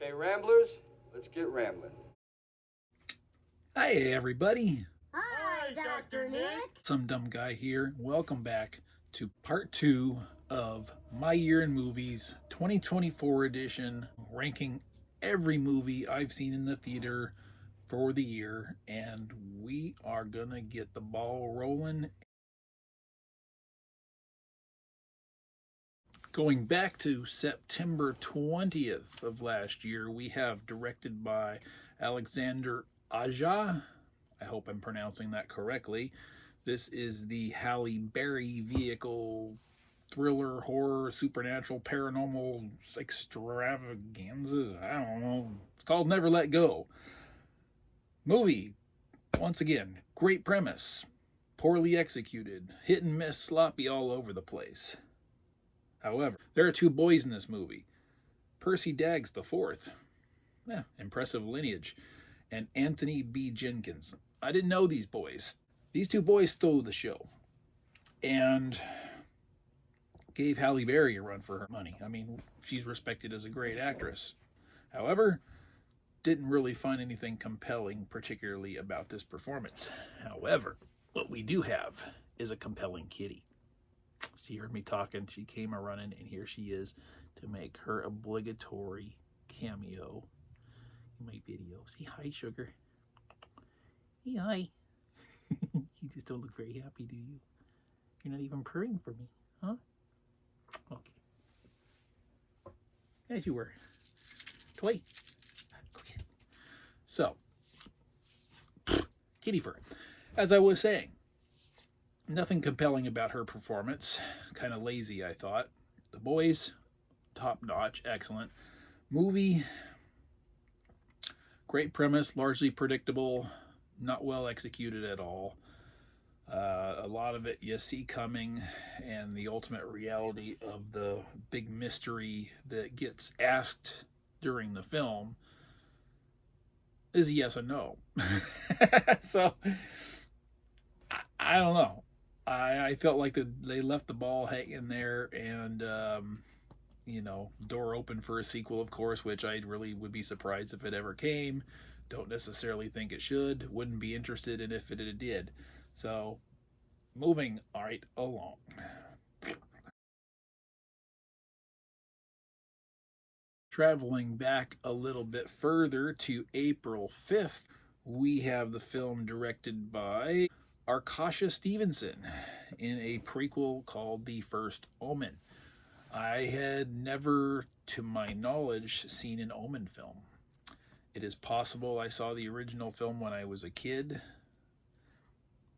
Okay, Ramblers, let's get rambling. Hi, everybody. Hi, Dr. Nick. Some dumb guy here. Welcome back to part 2 of My Year in Movies 2024 edition, ranking every movie I've seen in the theater for the year. And we are going to get the ball rolling. Going back to September 20th of last year, we have directed by Alexander Aja. I hope I'm pronouncing that correctly. This is the Halle Berry vehicle thriller, horror, supernatural, paranormal extravaganza. I don't know. It's called Never Let Go. Movie, once again, great premise, poorly executed, hit and miss, sloppy all over the place. However, there are two boys in this movie. Percy Daggs IV, impressive lineage, and Anthony B. Jenkins. I didn't know these boys. These two boys stole the show and gave Halle Berry a run for her money. I mean, she's respected as a great actress. However, didn't really find anything compelling, particularly about this performance. However, what we do have is a compelling kitty. She heard me talking, she came a running, and here she is to make her obligatory cameo in my video. Say hi, sugar. Hey, hi. You just don't look very happy, do you? You're not even purring for me, huh? Okay. As you were. Toy. Go get it. So, kitty fur. As I was saying, nothing compelling about her performance. Kind of lazy, I thought. The boys, top notch, excellent. Movie, great premise, largely predictable, not well executed at all. A lot of it you see coming, and the ultimate reality of the big mystery that gets asked during the film is a yes and no. So, I don't know. I felt like they left the ball hanging there, and door open for a sequel, of course, which I really would be surprised if it ever came. Don't necessarily think it should. Wouldn't be interested in if it did. So, moving right along. Traveling back a little bit further to April 5th, we have the film directed by Arkasha Stevenson in a prequel called The First Omen. I had never, to my knowledge, seen an Omen film. It is possible I saw the original film when I was a kid.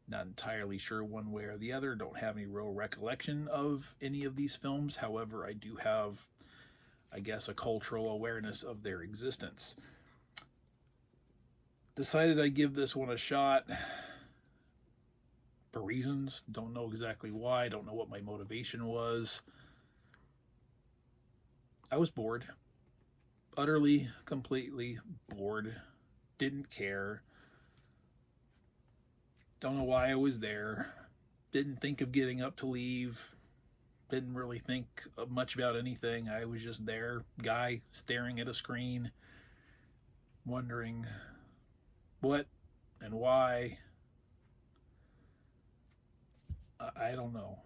Not entirely sure one way or the other. Don't have any real recollection of any of these films. However, I do have, I guess, a cultural awareness of their existence. Decided I'd give this one a shot for reasons. Don't know exactly why. Don't know what my motivation was. I was bored. Utterly, completely bored. Didn't care. Don't know why I was there. Didn't think of getting up to leave. Didn't really think much about anything. I was just there, guy staring at a screen, wondering what and why. I don't know.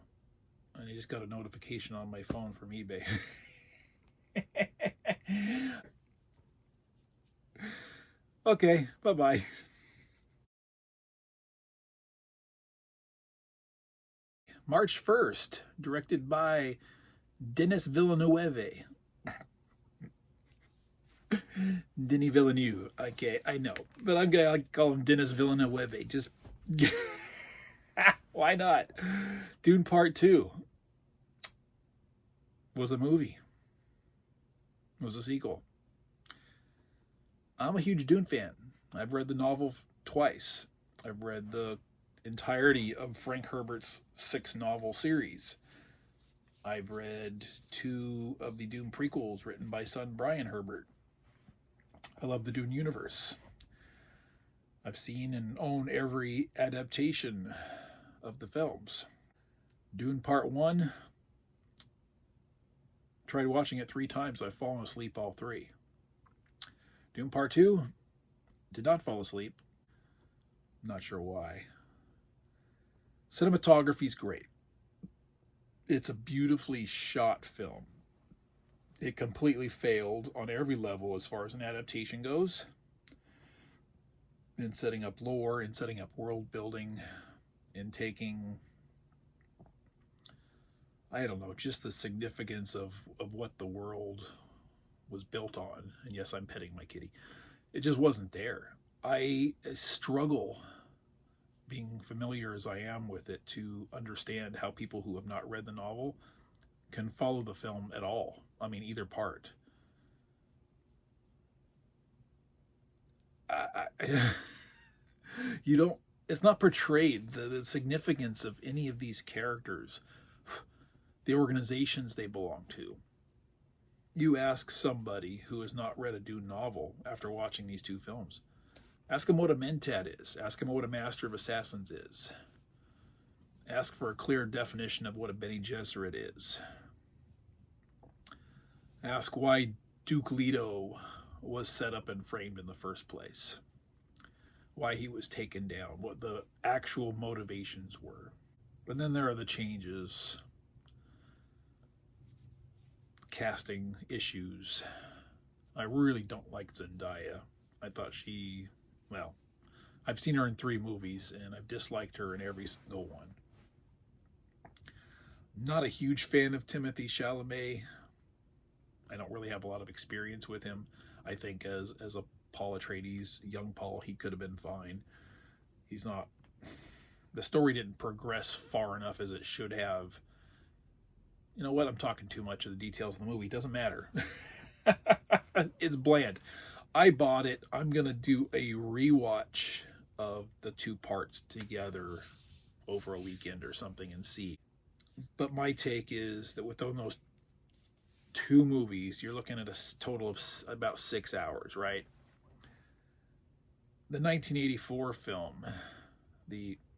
And I just got a notification on my phone from eBay. Okay, bye-bye. March 1st, directed by Denis Villeneuve. Denis Villeneuve. Okay, I know. But I'm going to call him Denis Villeneuve. Just, why not? Dune Part 2 was a movie. It was a sequel. I'm a huge Dune fan. I've read the novel twice. I've read the entirety of Frank Herbert's 6-novel series. I've read 2 of the Dune prequels written by son Brian Herbert. I love the Dune universe. I've seen and own every adaptation of the films. Dune Part 1, tried watching it 3 times. I've fallen asleep all 3. Dune Part 2, did not fall asleep. Not sure why. Cinematography's great. It's a beautifully shot film. It completely failed on every level as far as an adaptation goes. In setting up lore, in setting up world building, in taking, I don't know, just the significance of what the world was built on. And yes, I'm petting my kitty. It just wasn't there. I struggle, being familiar as I am with it, to understand how people who have not read the novel can follow the film at all. I mean, either part. You don't, it's not portrayed the significance of any of these characters, the organizations they belong to. You ask somebody who has not read a Dune novel after watching these two films, ask them what a Mentat is, ask them what a Master of Assassins is, ask for a clear definition of what a Bene Gesserit is, ask why Duke Leto was set up and framed in the first place, why he was taken down, what the actual motivations were. But then there are the changes, casting issues. I really don't like Zendaya. I thought she, well, I've seen her in 3 movies and I've disliked her in every single one. Not a huge fan of Timothée Chalamet. I don't really have a lot of experience with him. I think as a Paul Atreides, young Paul, he could have been fine. He's not, the story didn't progress far enough as it should have. You know what? I'm talking too much of the details of the movie. It doesn't matter. It's bland. I bought it. I'm going to do a rewatch of the 2 parts together over a weekend or something and see. But my take is that within those 2 movies, you're looking at a total of about 6 hours, right? The 1984 film,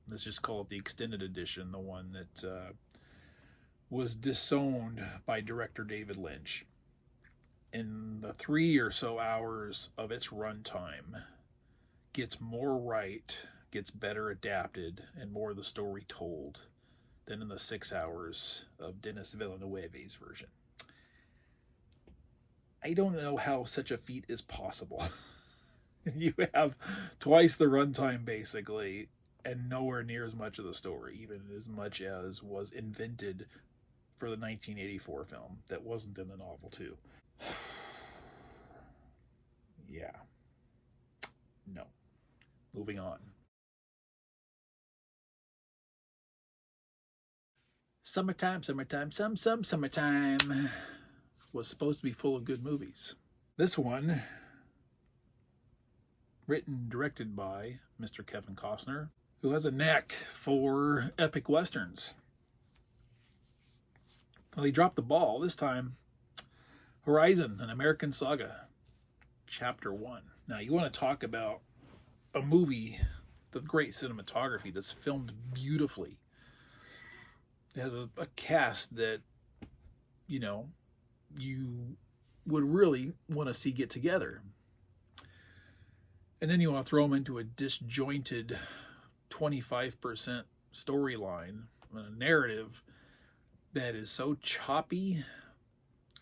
let's just call it the extended edition, the one that was disowned by director David Lynch. In the 3 or so hours of its runtime, gets more right, gets better adapted, and more of the story told than in the 6 hours of Denis Villeneuve's version. I don't know how such a feat is possible. You have twice the runtime, basically, and nowhere near as much of the story, even as much as was invented for the 1984 film that wasn't in the novel, too. Yeah. No. Moving on. Summertime was supposed to be full of good movies. This one, written and directed by Mr. Kevin Costner, who has a knack for epic westerns. Well, he dropped the ball this time. Horizon, an American Saga, Chapter 1. Now, you want to talk about a movie with great cinematography that's filmed beautifully. It has a cast that, you know, you would really want to see get together. And then you want to throw them into a disjointed 25% storyline, a narrative that is so choppy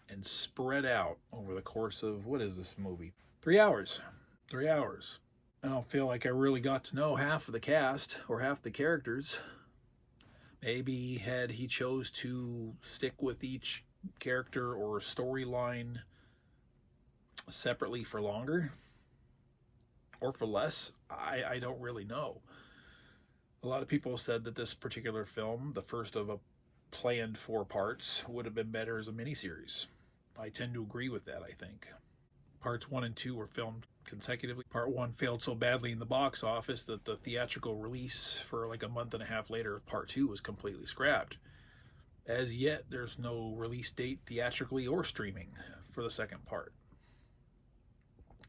and spread out over the course of, what is this movie? 3 hours. 3 hours. I don't feel like I really got to know half of the cast or half the characters. Maybe had he chose to stick with each character or storyline separately for longer or for less, I don't really know. A lot of people said that this particular film, the first of a planned 4 parts, would have been better as a miniseries. I tend to agree with that, I think. Parts 1 and 2 were filmed consecutively. Part 1 failed so badly in the box office that the theatrical release for like a month and a half later of Part 2 was completely scrapped. As yet, there's no release date theatrically or streaming for the second part.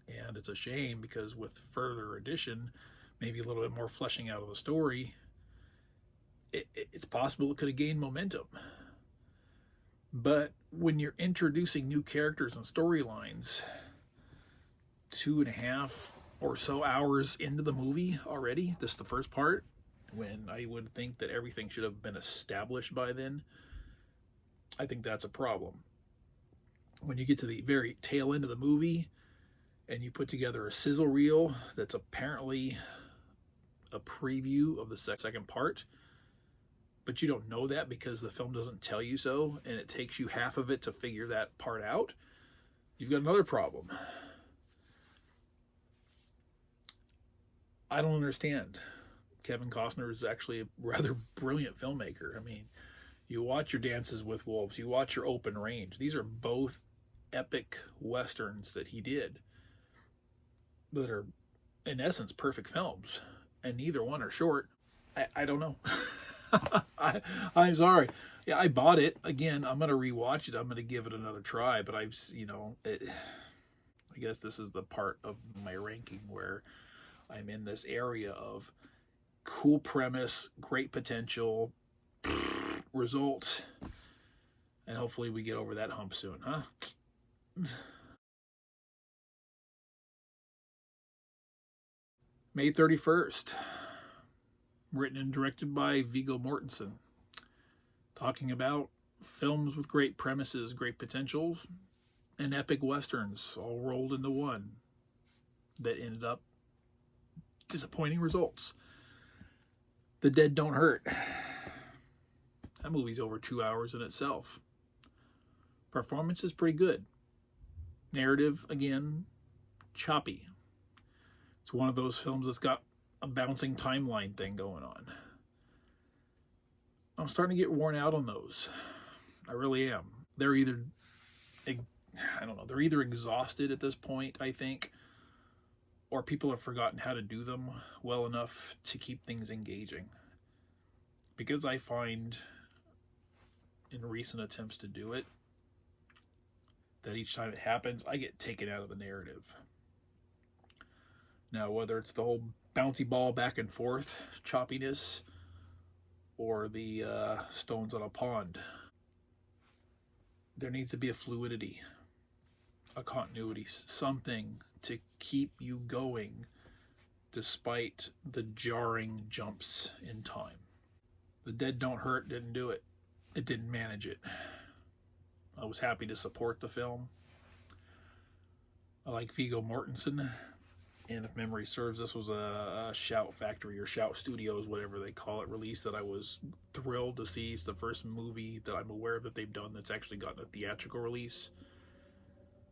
And it's a shame because with further addition, maybe a little bit more fleshing out of the story, it's possible it could have gained momentum. But when you're introducing new characters and storylines, 2.5 or so hours into the movie already. This is the first part, when I would think that everything should have been established by then. I think that's a problem. When you get to the very tail end of the movie and you put together a sizzle reel that's apparently a preview of the second part, but you don't know that because the film doesn't tell you so, and it takes you half of it to figure that part out, you've got another problem. I don't understand. Kevin Costner is actually a rather brilliant filmmaker. I mean, you watch your Dances with Wolves, you watch your Open Range. These are both epic westerns that he did that are, in essence, perfect films, and neither one are short. I don't know. I'm sorry. Yeah, I bought it. Again, I'm going to rewatch it. I'm going to give it another try, but I guess this is the part of my ranking where I'm in this area of cool premise, great potential, results, and hopefully we get over that hump soon, huh? May 31st. Written and directed by Viggo Mortensen. Talking about films with great premises, great potentials, and epic westerns all rolled into one that ended up disappointing results. The Dead Don't Hurt. That movie's over 2 hours in itself. Performance is pretty good. Narrative, again, choppy. It's one of those films that's got a bouncing timeline thing going on. I'm starting to get worn out on those. I really am. They're either, they're either exhausted at this point, I think, or people have forgotten how to do them well enough to keep things engaging. Because I find in recent attempts to do it, that each time it happens, I get taken out of the narrative. Now, whether it's the whole bouncy ball back and forth choppiness or the stones on a pond, there needs to be a fluidity, a continuity, something to keep you going despite the jarring jumps in time. The Dead Don't Hurt didn't do it. It didn't manage it. I was happy to support the film. I like Viggo Mortensen. And if memory serves, this was a Shout Factory or Shout Studios, whatever they call it, release that I was thrilled to see. It's the first movie that I'm aware of that they've done that's actually gotten a theatrical release.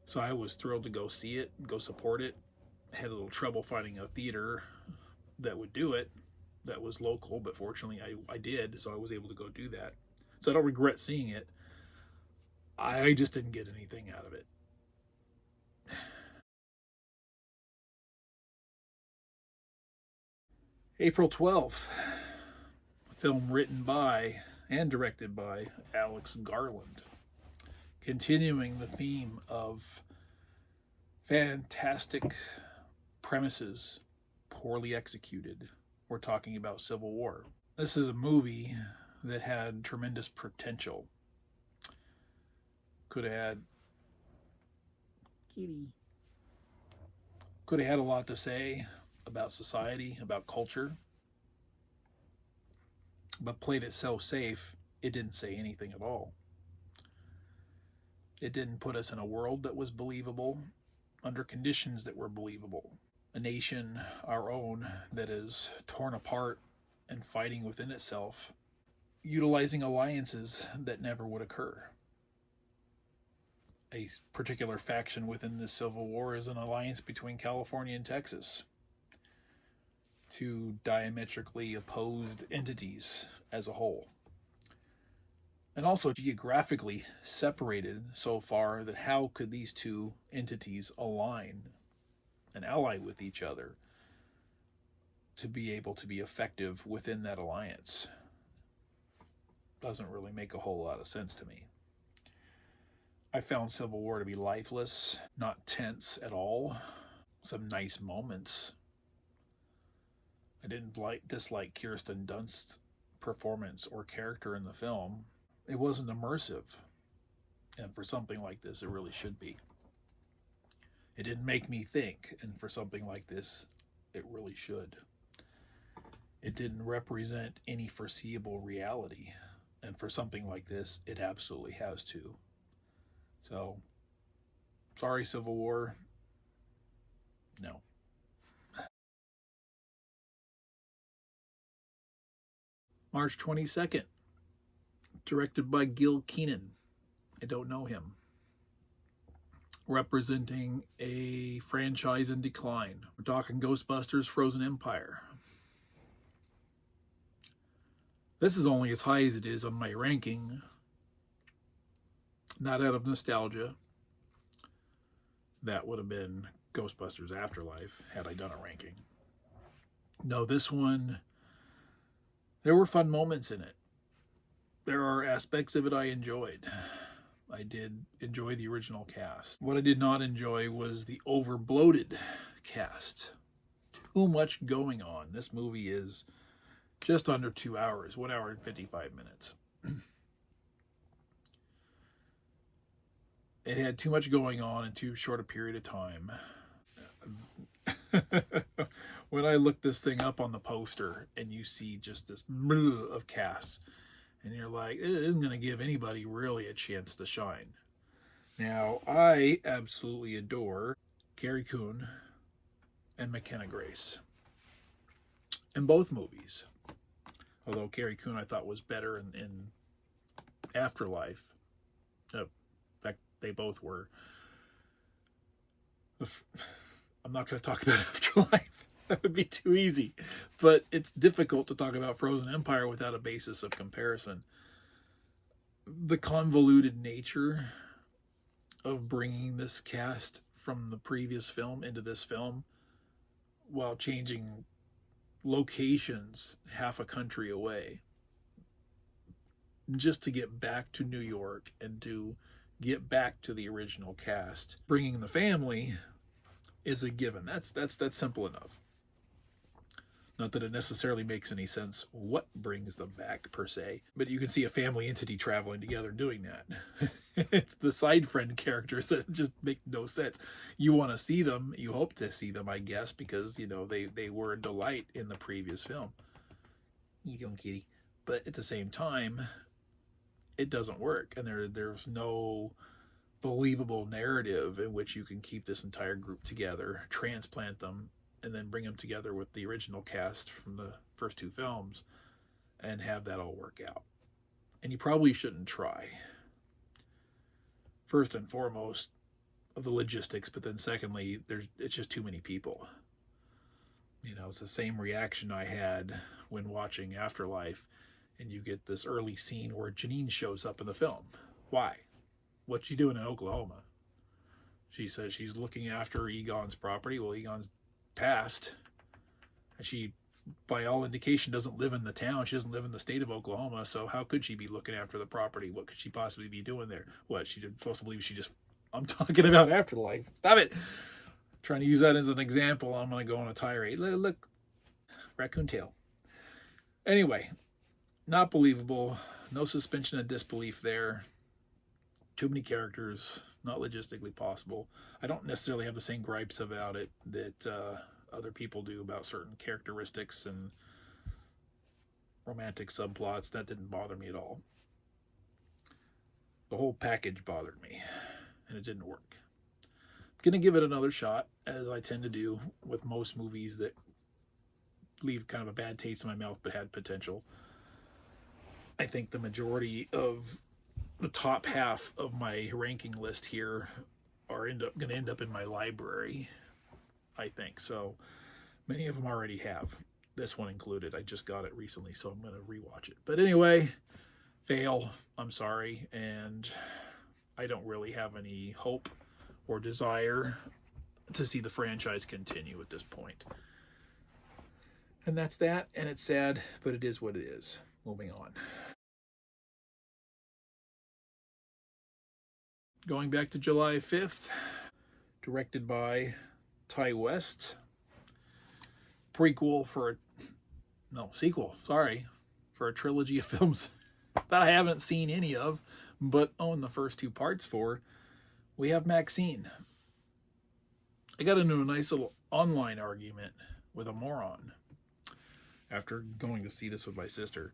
So I was thrilled to go see it, go support it. I had a little trouble finding a theater that would do it, that was local, but fortunately I did, so I was able to go do that. So I don't regret seeing it. I just didn't get anything out of it. April 12th, a film written by and directed by Alex Garland. Continuing the theme of fantastic premises, poorly executed. We're talking about Civil War. This is a movie that had tremendous potential. Could have had a lot to say about society, about culture, but played it so safe, it didn't say anything at all. It didn't put us in a world that was believable, under conditions that were believable. A nation, our own, that is torn apart and fighting within itself, utilizing alliances that never would occur. A particular faction within this Civil War is an alliance between California and Texas. Two diametrically opposed entities as a whole. And also geographically separated so far that how could these two entities align and ally with each other to be able to be effective within that alliance? Doesn't really make a whole lot of sense to me. I found Civil War to be lifeless, not tense at all. Some nice moments. I didn't dislike Kirsten Dunst's performance or character in the film. It wasn't immersive. And for something like this, it really should be. It didn't make me think, and for something like this, it really should. It didn't represent any foreseeable reality, and for something like this, it absolutely has to. So, sorry, Civil War. No. March 22nd, directed by Gil Keenan. I don't know him. Representing a franchise in decline. We're talking Ghostbusters Frozen Empire. This is only as high as it is on my ranking. Not out of nostalgia. That would have been Ghostbusters Afterlife had I done a ranking. No, this one, there were fun moments in it. There are aspects of it I enjoyed. I did enjoy the original cast. What I did not enjoy was the over-bloated cast. Too much going on. This movie is just under 2 hours, 1 hour and 55 minutes. It had too much going on in too short a period of time. When I looked this thing up on the poster and you see just this of cast, and you're like, it isn't going to give anybody really a chance to shine. Now, I absolutely adore Carrie Coon and McKenna Grace in both movies. Although Carrie Coon I thought was better in Afterlife. In fact, they both were. I'm not going to talk about Afterlife. That would be too easy. But it's difficult to talk about Frozen Empire without a basis of comparison. The convoluted nature of bringing this cast from the previous film into this film while changing locations half a country away just to get back to New York and to get back to the original cast. Bringing the family is a given. That's simple enough. Not that it necessarily makes any sense what brings them back per se, but you can see a family entity traveling together doing that. It's the side friend characters that just make no sense. You want to see them, you hope to see them, I guess, because, you know, they were a delight in the previous film. You young kitty. But at the same time, it doesn't work, and there's no believable narrative in which you can keep this entire group together, transplant them, and then bring them together with the original cast from the first two films and have that all work out. And you probably shouldn't try. First and foremost, of the logistics, but then secondly, it's just too many people. You know, it's the same reaction I had when watching Afterlife, and you get this early scene where Janine shows up in the film. Why? What's she doing in Oklahoma? She says she's looking after Egon's property. Well, Egon's passed, and she, by all indication, doesn't live in the town. She doesn't live in the state of Oklahoma, so how could she be looking after the property? What could she possibly be doing there? What, she supposed to believe she just... I'm talking about Afterlife. Stop it! Trying to use that as an example. I'm going to go on a tirade. Look, raccoon tail. Anyway, not believable. No suspension of disbelief there. Too many characters. Not logistically possible. I don't necessarily have the same gripes about it that other people do about certain characteristics and romantic subplots. That didn't bother me at all. The whole package bothered me, and it didn't work. I'm going to give it another shot, as I tend to do with most movies that leave kind of a bad taste in my mouth but had potential. I think the majority of the top half of my ranking list here are going to end up in my library, I think. So many of them already have, this one included. I just got it recently, so I'm going to rewatch it. But anyway, fail. I'm sorry, and I don't really have any hope or desire to see the franchise continue at this point. And that's that, and it's sad, but it is what it is. Moving on. Going back to July 5th, directed by Ty West. Sequel for a trilogy of films that I haven't seen any of, but own the first two parts for. We have Maxine. I got into a nice little online argument with a moron after going to see this with my sister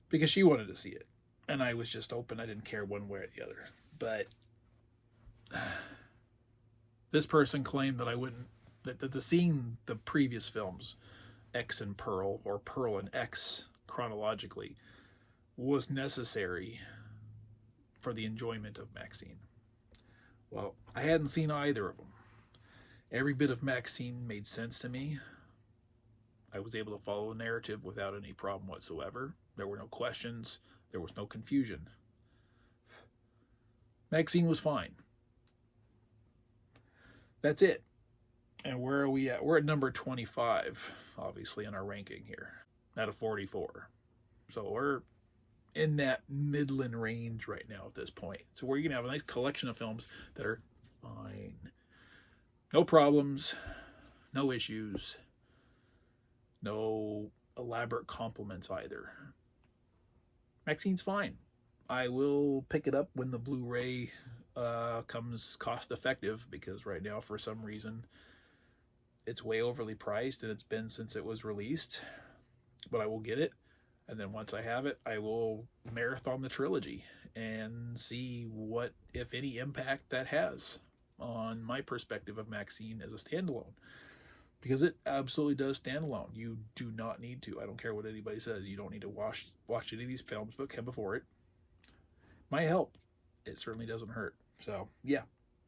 because she wanted to see it. And I was just open. I didn't care one way or the other. But this person claimed that I wouldn't, that the seeing the previous films, X and Pearl, or Pearl and X chronologically, was necessary for the enjoyment of Maxine. Well, I hadn't seen either of them. Every bit of Maxine made sense to me. I was able to follow the narrative without any problem whatsoever. There were no questions. There was no confusion. Maxine was fine. That's it. And where are we at? We're at number 25, obviously, in our ranking here, out of 44. So we're in that Midland range right now at this point. So we're going to have a nice collection of films that are fine. No problems, no issues, no elaborate compliments either. Maxine's fine. I will pick it up when the Blu-ray comes cost effective, because right now, for some reason, it's way overly priced, and it's been since it was released. But I will get it, and then once I have it, I will marathon the trilogy and see what, if any, impact that has on my perspective of Maxine as a standalone. Because it absolutely does stand alone. You do not need to. I don't care what anybody says. You don't need to watch any of these films but come before it. Might help. It certainly doesn't hurt. So, yeah.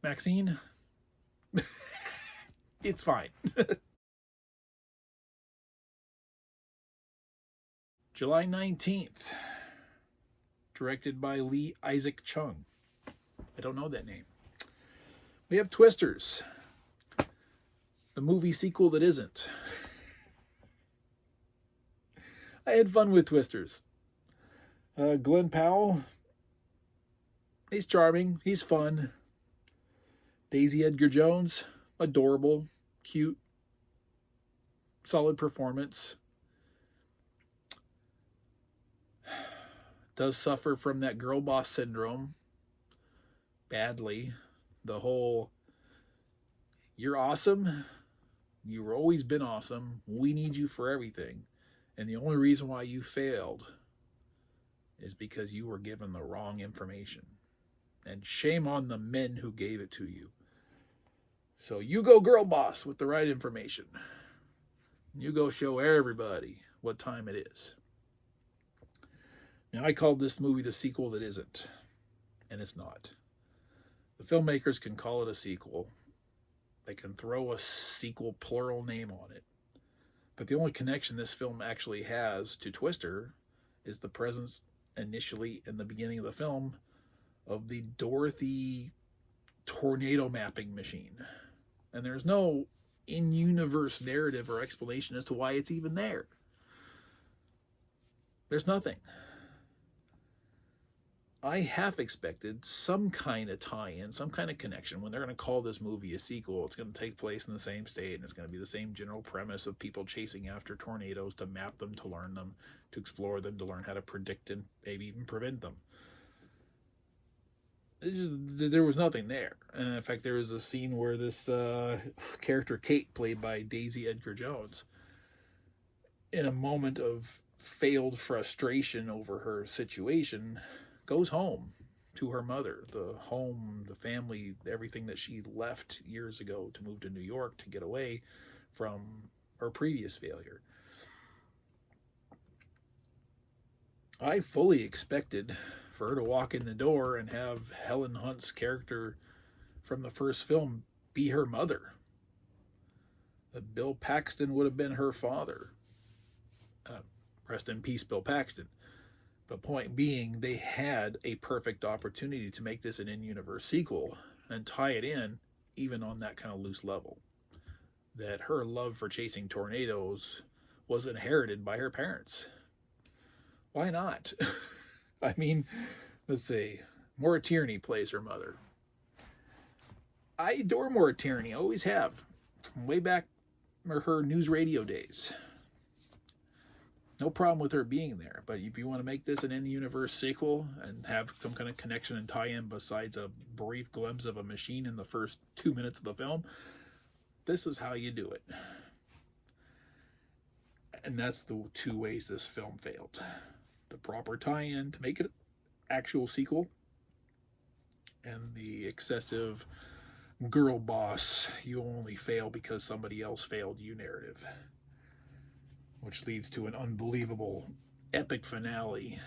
Maxine, it's fine. July 19th. Directed by Lee Isaac Chung. I don't know that name. We have Twisters. The movie sequel that isn't. I had fun with Twisters. Glenn Powell. He's charming. He's fun. Daisy Edgar Jones. Adorable. Cute. Solid performance. Does suffer from that girl boss syndrome. Badly. The whole, you're awesome. You've always been awesome. We need you for everything. And the only reason why you failed is because you were given the wrong information. And shame on the men who gave it to you. So you go girl boss with the right information. You go show everybody what time it is. Now, I called this movie the sequel that isn't. And it's not. The filmmakers can call it a sequel. They can throw a sequel plural name on it. But the only connection this film actually has to Twister is the presence initially in the beginning of the film of the Dorothy tornado mapping machine. And there's no in-universe narrative or explanation as to why it's even there. There's nothing. I half expected some kind of tie-in, some kind of connection. When they're going to call this movie a sequel, it's going to take place in the same state, and it's going to be the same general premise of people chasing after tornadoes to map them, to learn them, to explore them, to learn how to predict and maybe even prevent them. There was nothing there. And in fact, there was a scene where this character, Kate, played by Daisy Edgar Jones, in a moment of failed frustration over her situation, goes home to her mother, the home, the family, everything that she left years ago to move to New York to get away from her previous failure. I fully expected for her to walk in the door and have Helen Hunt's character from the first film be her mother. That Bill Paxton would have been her father. Rest in peace, Bill Paxton. But point being, they had a perfect opportunity to make this an in-universe sequel and tie it in, even on that kind of loose level. That her love for chasing tornadoes was inherited by her parents. Why not? I mean, let's see. Maura Tierney plays her mother. I adore Maura Tierney. I always have. From way back her news radio days. No problem with her being there. But if you want to make this an in-universe sequel and have some kind of connection and tie-in besides a brief glimpse of a machine in the first 2 minutes of the film, this is how you do it. And that's the two ways this film failed. The proper tie-in to make it an actual sequel, and the excessive girl boss, you only fail because somebody else failed you narrative, which leads to an unbelievable epic finale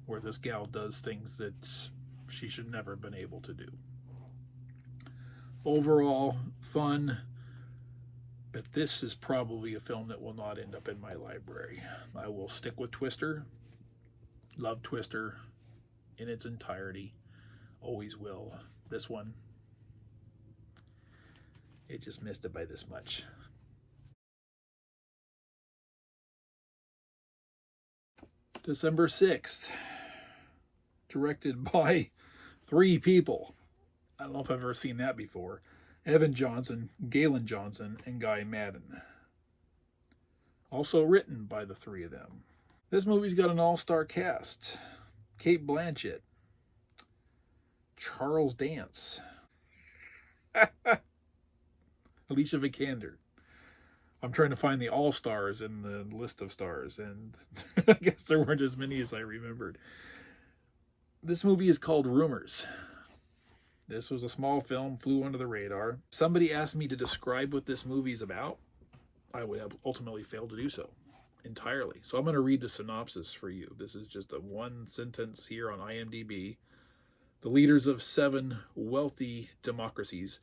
where this gal does things that she should never have been able to do. Overall, fun, but this is probably a film that will not end up in my library. I will stick with Twister. Love Twister in its entirety. Always will. This one, it just missed it by this much. December 6th. Directed by 3 people. I don't know if I've ever seen that before. Evan Johnson, Galen Johnson, and Guy Madden. Also written by the 3 of them. This movie's got an all-star cast. Cate Blanchett. Charles Dance. Alicia Vikander. I'm trying to find the all-stars in the list of stars, and I guess there weren't as many as I remembered. This movie is called Rumors. This was a small film, flew under the radar. Somebody asked me to describe what this movie is about. I would have ultimately failed to do so entirely. So I'm going to read the synopsis for you. This is just a one sentence here on IMDb. The leaders of 7 wealthy democracies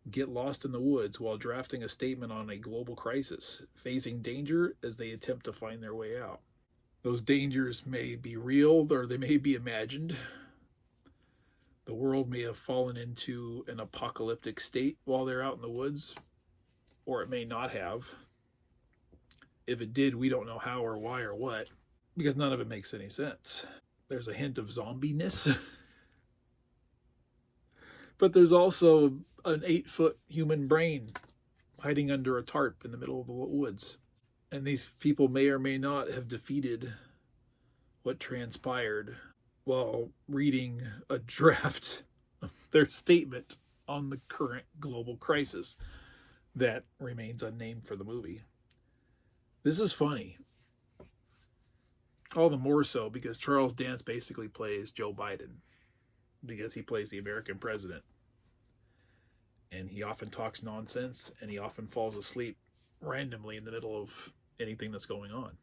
get lost in the woods while drafting a statement on a global crisis, facing danger as they attempt to find their way out. Those dangers may be real or they may be imagined. The world may have fallen into an apocalyptic state while they're out in the woods, or it may not have. If it did, we don't know how or why or what, because none of it makes any sense. There's a hint of zombie-ness. But there's also an 8-foot human brain hiding under a tarp in the middle of the woods. And these people may or may not have defeated what transpired while reading a draft of their statement on the current global crisis that remains unnamed for the movie. This is funny. All the more so because Charles Dance basically plays Joe Biden, because he plays the American president. And he often talks nonsense, and he often falls asleep randomly in the middle of anything that's going on.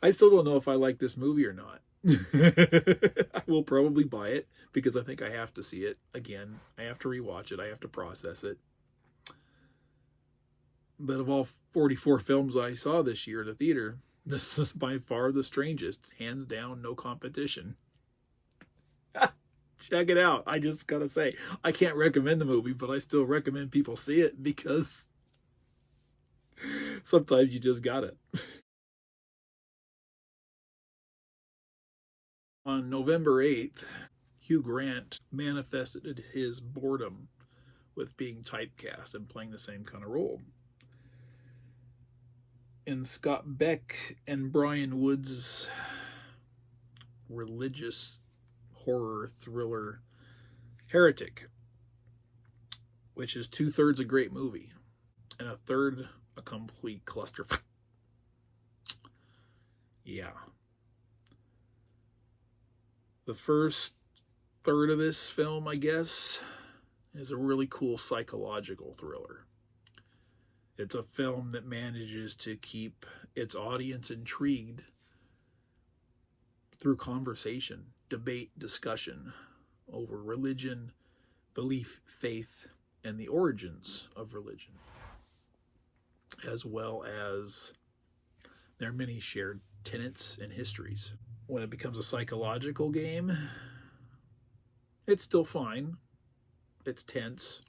I still don't know if I like this movie or not. I will probably buy it because I think I have to see it again. I have to rewatch it. I have to process it. But of all 44 films I saw this year at the theater, this is by far the strangest. Hands down, no competition. Check it out. I just gotta say, I can't recommend the movie, but I still recommend people see it because sometimes you just got it. On November 8th, Hugh Grant manifested his boredom with being typecast and playing the same kind of role. In Scott Beck and Brian Wood's religious horror thriller Heretic, which is 2/3 a great movie and 1/3 a complete clusterfuck. Yeah. The first third of this film, I guess, is a really cool psychological thriller. It's a film that manages to keep its audience intrigued through conversation, debate, discussion over religion, belief, faith, and the origins of religion, as well as their many shared tenets and histories. When it becomes a psychological game, it's still fine. It's tense.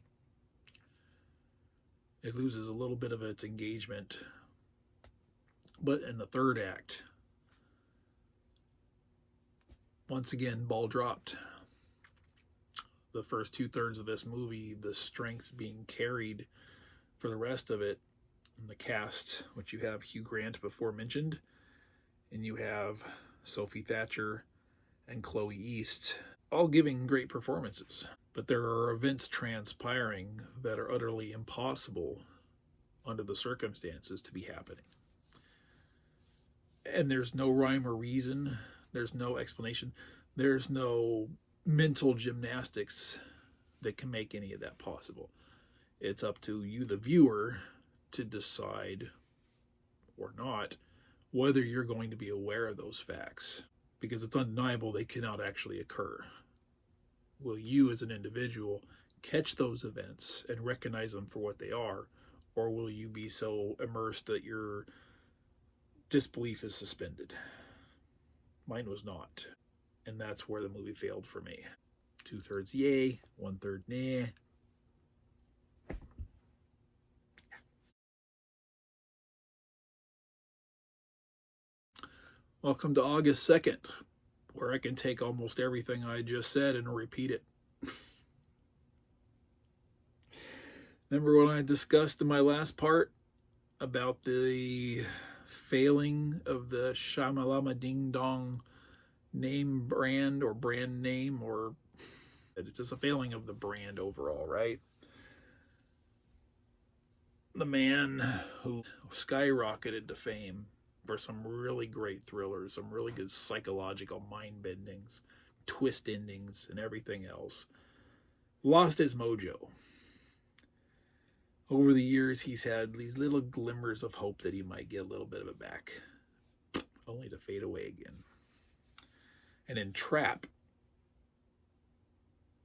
It loses a little bit of its engagement. But in the third act, once again, ball dropped. The first 2/3 of this movie, the strengths being carried for the rest of it In the cast, which you have Hugh Grant before mentioned, and you have Sophie Thatcher and Chloe East, all giving great performances. But there are events transpiring that are utterly impossible under the circumstances to be happening. And there's no rhyme or reason. There's no explanation. There's no mental gymnastics that can make any of that possible. It's up to you, the viewer, to decide or not whether you're going to be aware of those facts, because it's undeniable they cannot actually occur. Will you as an individual catch those events and recognize them for what they are, or will you be so immersed that your disbelief is suspended? Mine was not, and that's where the movie failed for me. 2/3 yay, 1/3 nah. Welcome to August 2nd, where I can take almost everything I just said and repeat it. Remember when I discussed in my last part about the failing of the Shamalama Ding Dong name brand or brand name, or it's just a failing of the brand overall, right? The man who skyrocketed to fame for some really great thrillers, some really good psychological mind bendings, twist endings, and everything else, lost his mojo. Over the years, he's had these little glimmers of hope that he might get a little bit of it back, only to fade away again. And in Trap,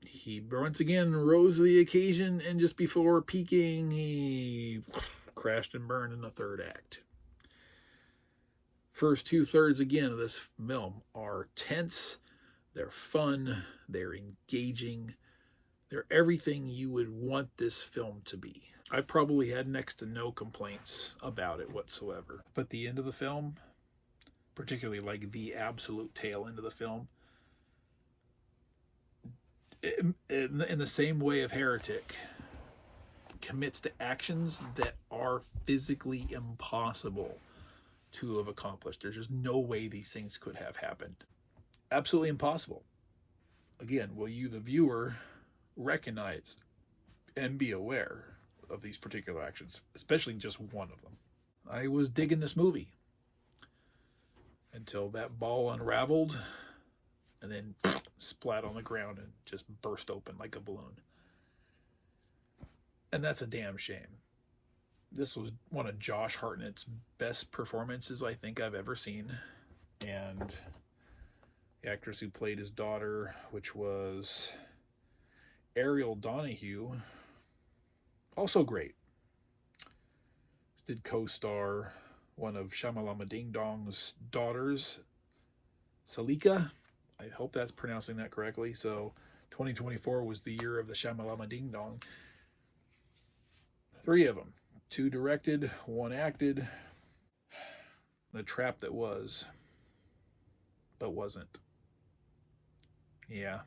he once again rose to the occasion, and just before peaking, he crashed and burned in the third act. First 2/3 again of this film are tense, they're fun, they're engaging, they're everything you would want this film to be. I probably had next to no complaints about it whatsoever. But the end of the film, particularly like the absolute tail end of the film, in the same way of Heretic, commits to actions that are physically impossible to have accomplished. There's just no way these things could have happened. Absolutely impossible. Again, will you, the viewer, recognize and be aware of these particular actions, especially just one of them? I was digging this movie until that ball unraveled and then splat on the ground and just burst open like a balloon. And that's a damn shame. This was one of Josh Hartnett's best performances I think I've ever seen. And the actress who played his daughter, which was Ariel Donahue, also great. Did co-star one of Shamalama Ding Dong's daughters, Salika. I hope that's pronouncing that correctly. So 2024 was the year of the Shamalama Ding Dong. 3 of them. 2 directed, 1 acted. The trap that was, but wasn't. Yeah,